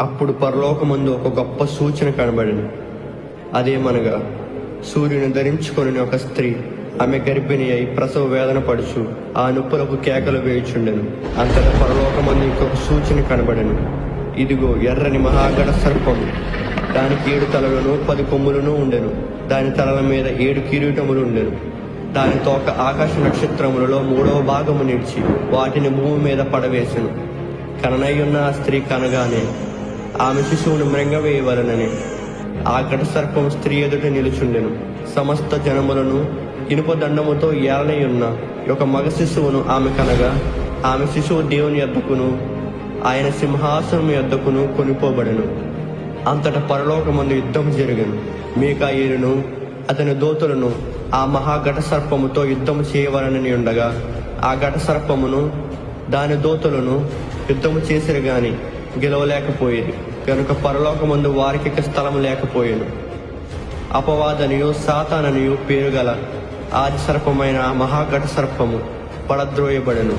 అప్పుడు పరలోకమందు ఒక గొప్ప సూచన కనబడింది. అదేమనగా సూర్యుని ధరించుకొని ఒక స్త్రీ, ఆమె గర్భిణి అయి ప్రసవ వేదన పడుచు ఆ నొప్పులకు కేకలు వేయుచుండెను. అంతటా పరలోకమందు ఇంకొక సూచన కనబడెను. ఇదిగో ఎర్రని మహాగణ సర్పము, దానికి 7 తలలను 10 కొమ్ములను ఉండెను. దాని తలల మీద 7 కిరీటములు ఉండెను. దాని తోక ఆకాశ నక్షత్రములలో 3వ భాగము నిలిచి వాటిని భూమి మీద పడవేసెను. కననయ్యున్న ఆ స్త్రీ కనగానే ఆమె శిశువును మృంగవేయవలనని ఆ ఘట సర్పం స్త్రీ ఎదుట నిలుచుండెను. సమస్త జనములను ఇనుప దండముతో ఏలనయున్న ఒక మగ శిశువును ఆమె కనగా, ఆమె శిశువు దేవుని యొద్దకును ఆయన సింహాసనం యొద్దకును కొనిపోబడెను. అంతటా పరలోకమందు యుద్ధం జరిగెను. మీకాయేలును అతని దూతలను ఆ మహాఘట సర్పముతో యుద్ధము చేయవలనని ఉండగా, ఆ ఘట సర్పమును దాని దూతలను యుద్ధము చేసిరు గాని గెలవలేకపోయేది కనుక పరలోకమందు వారికి స్థలం లేకపోయేను. అపవాదనియు సాతాననియు పేరు గల ఆది సర్పమైన ఆ మహాఘట సర్పము పడద్రోయబడెను.